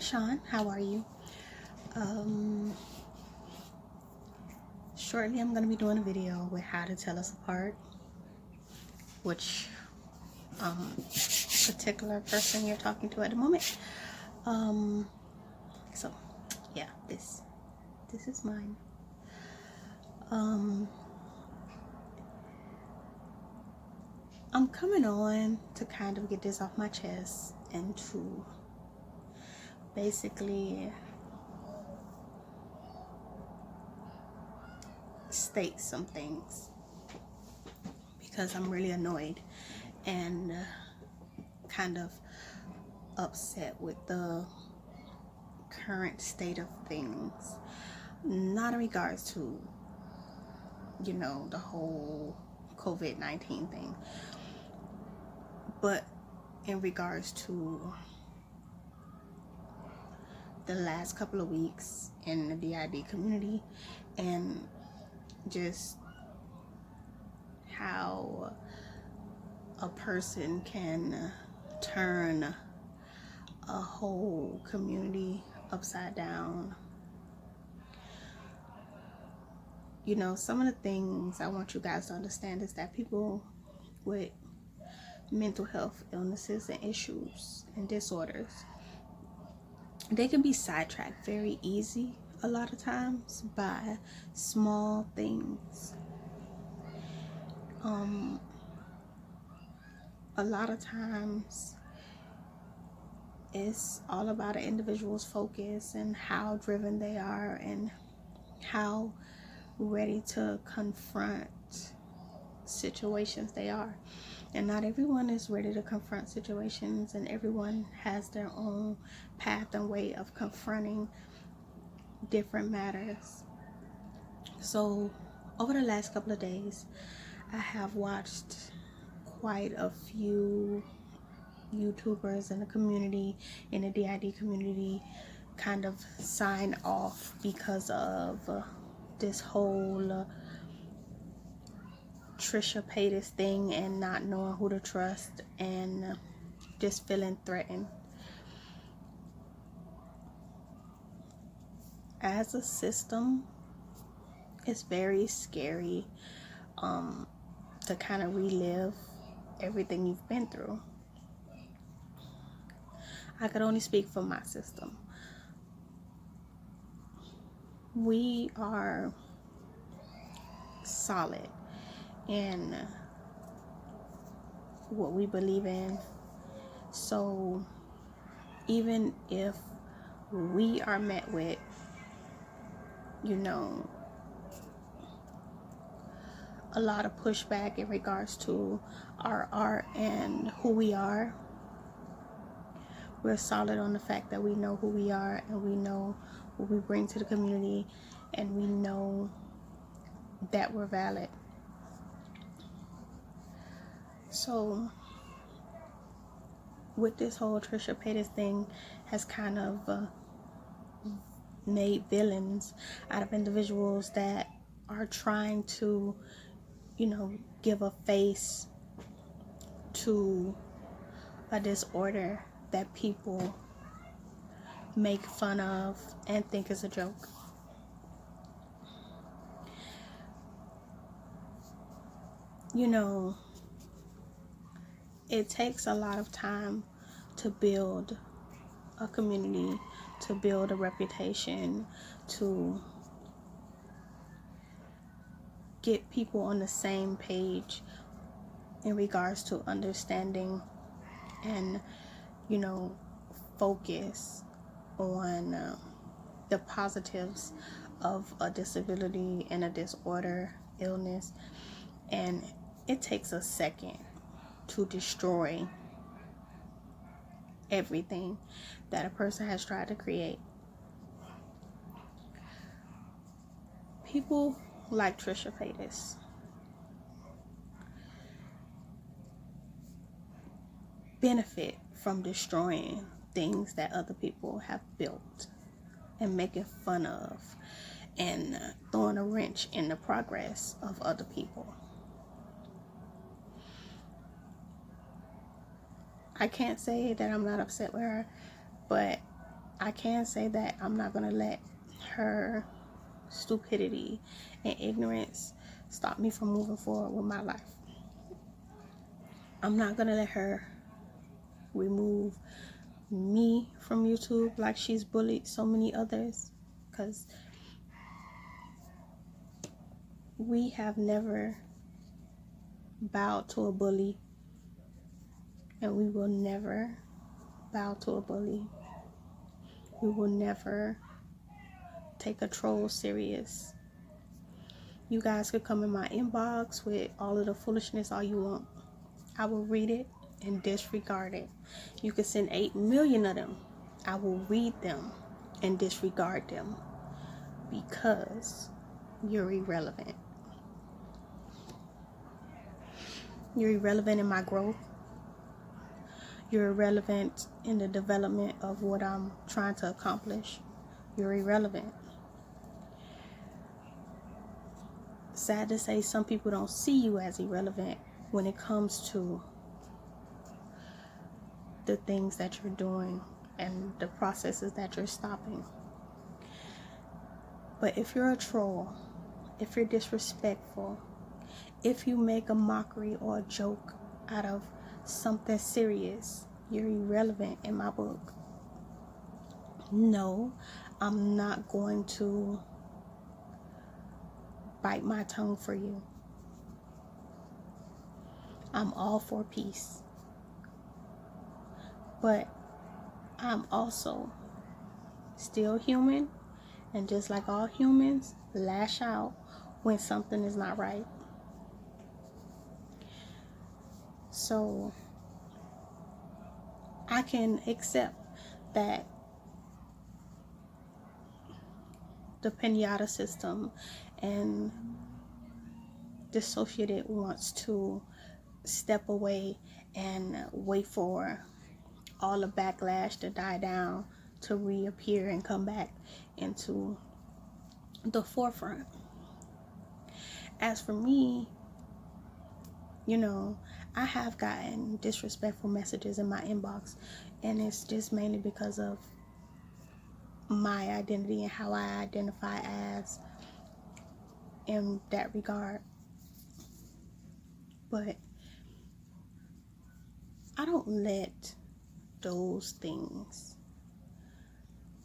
Sean, how are you? Shortly I'm going to be doing a video with how to tell us apart, which particular person you're talking to at the moment. So yeah, this is mine. I'm coming on to kind of get this off my chest and to basically state some things because I'm really annoyed and kind of upset with the current state of things, not in regards to, you know, the whole COVID-19 thing, but in regards to the last couple of weeks in the DID community and just how a person can turn a whole community upside down. You know, some of the things I want you guys to understand is that people with mental health illnesses and issues and disorders, they can be sidetracked very easy a lot of times by small things. A lot of times it's all about an individual's focus and how driven they are and how ready to confront situations they are. And not everyone is ready to confront situations, and everyone has their own path and way of confronting different matters. So over the last couple of days, I have watched quite a few YouTubers in the community, in the DID community, kind of sign off because of this whole Trisha Paytas thing and not knowing who to trust and just feeling threatened. As a system, it's very scary to kind of relive everything you've been through. I could only speak for my system. We are solid in what we believe in. So even if we are met with, you know, a lot of pushback in regards to our art and who we are, we're solid on the fact that we know who we are and we know what we bring to the community and we know that we're valid. So with this whole Trisha Paytas thing has kind of made villains out of individuals that are trying to, you know, give a face to a disorder that people make fun of and think is a joke. You know, it takes a lot of time to build a community, to build a reputation, to get people on the same page in regards to understanding and, you know, focus on the positives of a disability and a disorder, illness. And it takes a second to destroy everything that a person has tried to create. People like Trisha Paytas benefit from destroying things that other people have built and making fun of and throwing a wrench in the progress of other people. I can't say that I'm not upset with her, but I can say that I'm not going to let her stupidity and ignorance stop me from moving forward with my life. I'm not going to let her remove me from YouTube like she's bullied so many others, because we have never bowed to a bully, and we will never bow to a bully. We will never take a troll serious. You guys could come in my inbox with all of the foolishness all you want. I will read it and disregard it. You could send 8 million of them. I will read them and disregard them, because you're irrelevant. You're irrelevant in my growth. You're irrelevant in the development of what I'm trying to accomplish. You're irrelevant. Sad to say, some people don't see you as irrelevant when it comes to the things that you're doing and the processes that you're stopping. But if you're a troll, if you're disrespectful, if you make a mockery or a joke out of something serious, you're irrelevant in my book. No, I'm not going to bite my tongue for you. I'm all for peace. But I'm also still human, and just like all humans, lash out when something is not right. So I can accept that the pinata system and dissociated wants to step away and wait for all the backlash to die down to reappear and come back into the forefront. As for me, I have gotten disrespectful messages in my inbox, and it's just mainly because of my identity and how I identify as in that regard. But I don't let those things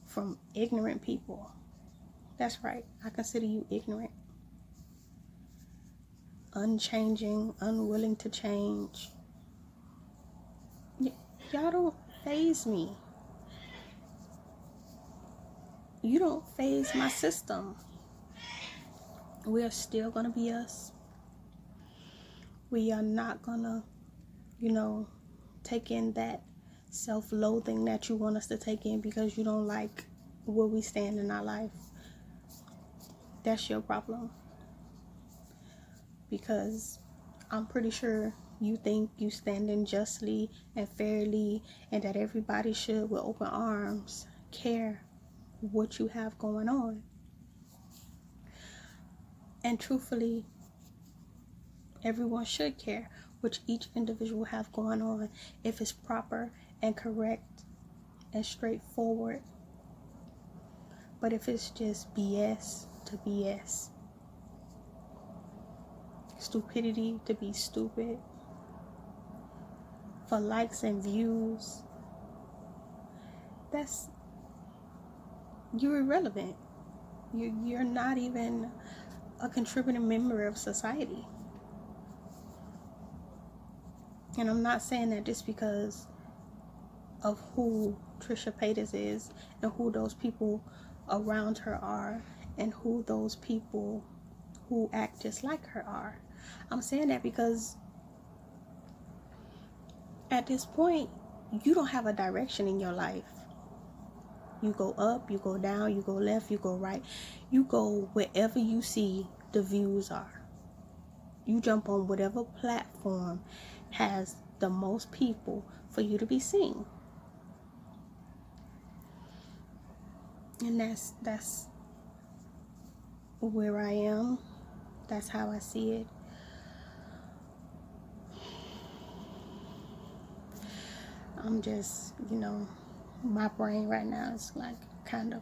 from ignorant people. That's right, I consider you ignorant, unchanging, unwilling to change. Y'all don't faze me. You don't faze my system. We are still gonna be us. We are not gonna, take in that self-loathing that you want us to take in because you don't like where we stand in our life. That's your problem. Because I'm pretty sure you think you standing justly and fairly, and that everybody should, with open arms, care what you have going on. And truthfully, everyone should care what each individual have going on if it's proper and correct and straightforward. But if it's just BS to BS, stupidity to be stupid, for likes and views, you're irrelevant. You're not even a contributing member of society. And I'm not saying that just because of who Trisha Paytas is and who those people around her are and who those people who act just like her are. I'm saying that because at this point, you don't have a direction in your life. You go up, you go down, you go left, you go right. You go wherever you see the views are. You jump on whatever platform has the most people for you to be seen. And that's where I am. That's how I see it. I'm just, my brain right now is like kind of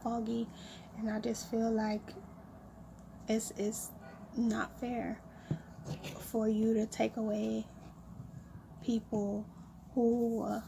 foggy, and I just feel like it's not fair for you to take away people who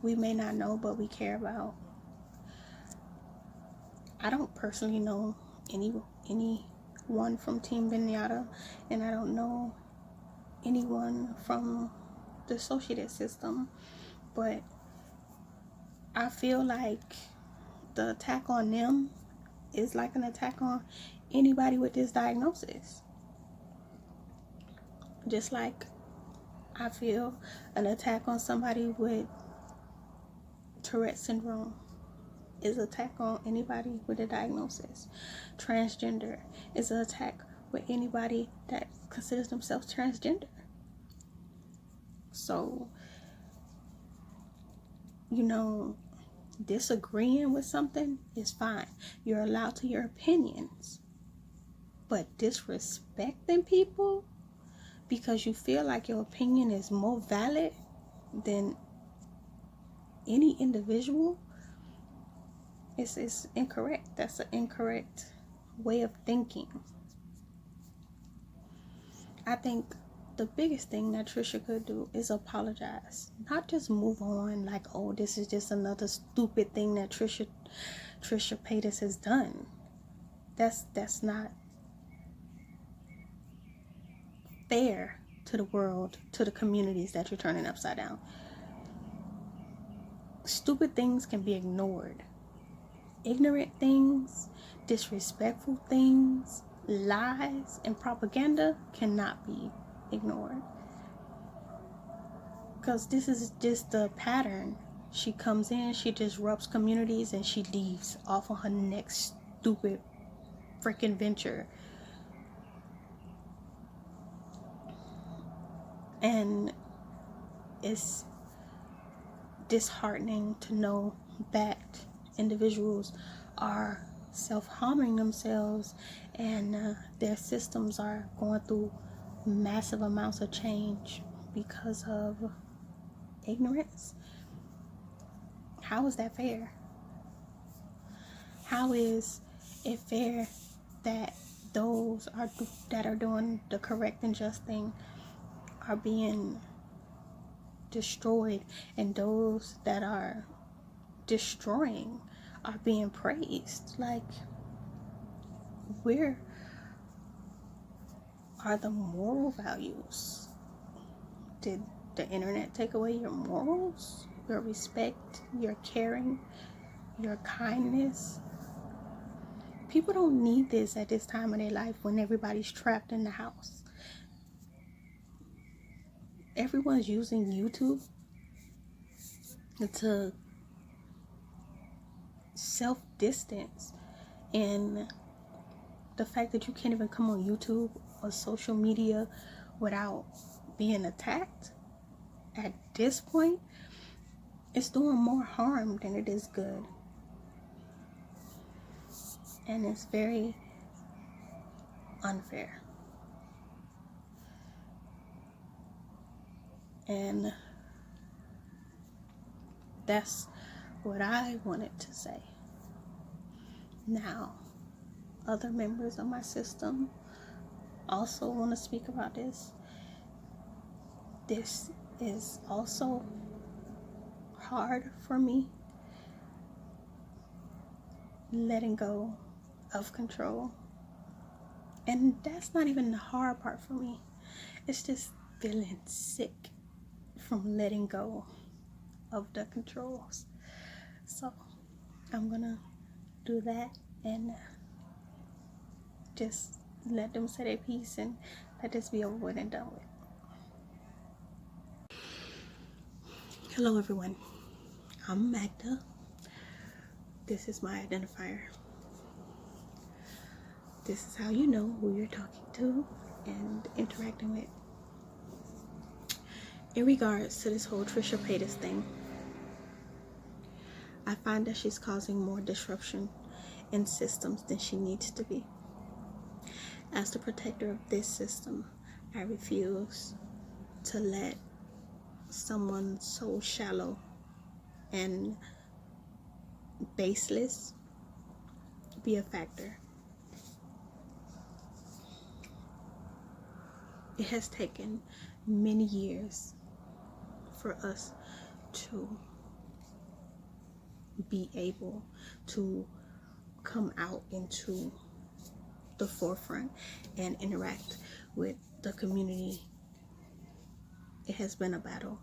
we may not know but we care about. I don't personally know anyone from Team Vinyata, and I don't know anyone from the associated system, but I feel like the attack on them is like an attack on anybody with this diagnosis. Just like I feel an attack on somebody with Tourette syndrome is an attack on anybody with a diagnosis. Transgender is an attack with anybody that considers themselves transgender. So, disagreeing with something is fine. You're allowed to your opinions. But disrespecting people because you feel like your opinion is more valid than any individual is incorrect. That's an incorrect way of thinking. I think the biggest thing that Trisha could do is apologize. Not just move on like, oh, this is just another stupid thing that Trisha Paytas has done. That's not fair to the world, to the communities that you're turning upside down. Stupid things can be ignored. Ignorant things, disrespectful things, lies, and propaganda cannot be ignored. Because this is just the pattern. She comes in, she disrupts communities, and she leaves off on her next stupid freaking venture. And it's disheartening to know that individuals are self-harming themselves, and their systems are going through massive amounts of change because of ignorance. How is that fair? How is it fair that those that are doing the correct and just thing are being destroyed, and those that are destroying are being praised? Like, where are the moral values? Did the internet take away your morals, your respect, your caring, your kindness? People don't need this at this time of their life when everybody's trapped in the house. Everyone's using YouTube to self-distance, and the fact that you can't even come on YouTube or social media without being attacked at this point, it's doing more harm than it is good. And it's very unfair. And that's what I wanted to say. Now, other members of my system also want to speak about this. This is also hard for me, letting go of control. And that's not even the hard part for me. It's just feeling sick from letting go of the controls. So I'm gonna do that and just let them say their piece and let this be over with and done with. Hello everyone, I'm Magda. This is my identifier. This is how you know who you're talking to and interacting with. In regards to this whole Trisha Paytas thing, I find that she's causing more disruption in systems than she needs to be. As the protector of this system, I refuse to let someone so shallow and baseless be a factor. It has taken many years for us to be able to come out into the forefront and interact with the community. It has been a battle,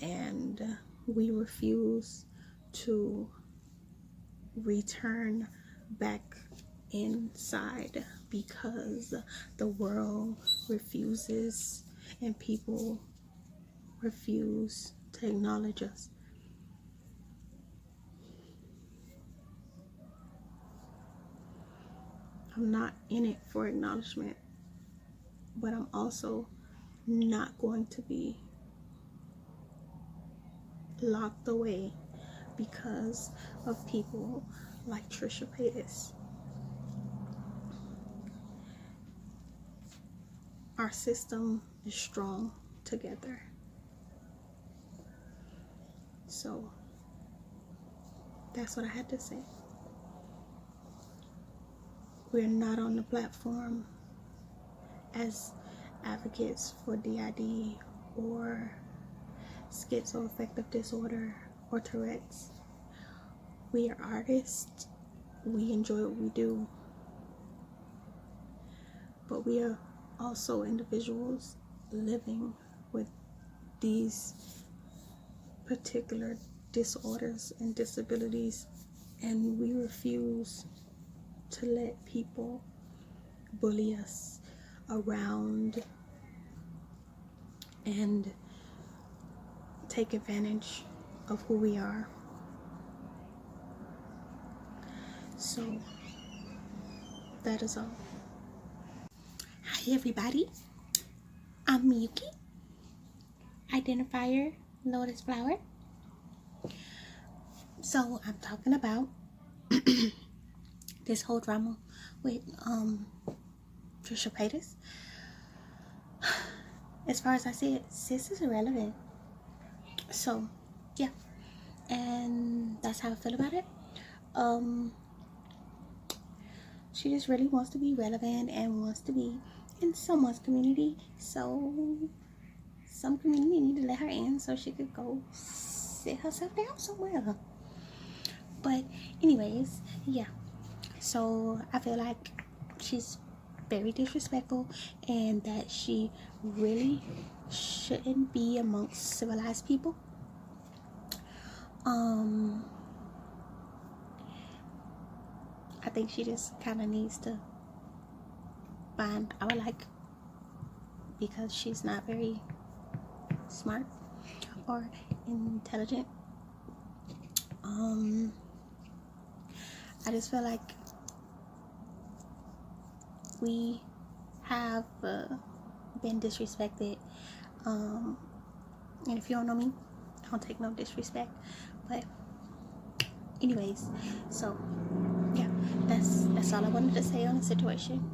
and we refuse to return back inside because the world refuses and people refuse to acknowledge us. I'm not in it for acknowledgement, but I'm also not going to be locked away because of people like Trisha Paytas. Our system is strong together. So that's what I had to say. We're not on the platform as advocates for DID or schizoaffective disorder or Tourette's. We are artists. We enjoy what we do. But we are also individuals living with these particular disorders and disabilities, and we refuse to let people bully us around and take advantage of who we are. So that is all. Hi everybody, I'm Miyuki, identifier Lotus Flower. So I'm talking about this whole drama with Trisha Paytas. As far as I see it, sis is irrelevant. So yeah, and that's how I feel about it. She just really wants to be relevant and wants to be in someone's community, so some community need to let her in so she could go sit herself down somewhere. But anyways, yeah, so I feel like she's very disrespectful and that she really shouldn't be amongst civilized people. I think she just kind of needs to find our like, because she's not very smart or intelligent. I just feel like we have been disrespected, and if you don't know me, I don't take no disrespect. But anyways, so yeah, that's all I wanted to say on the situation.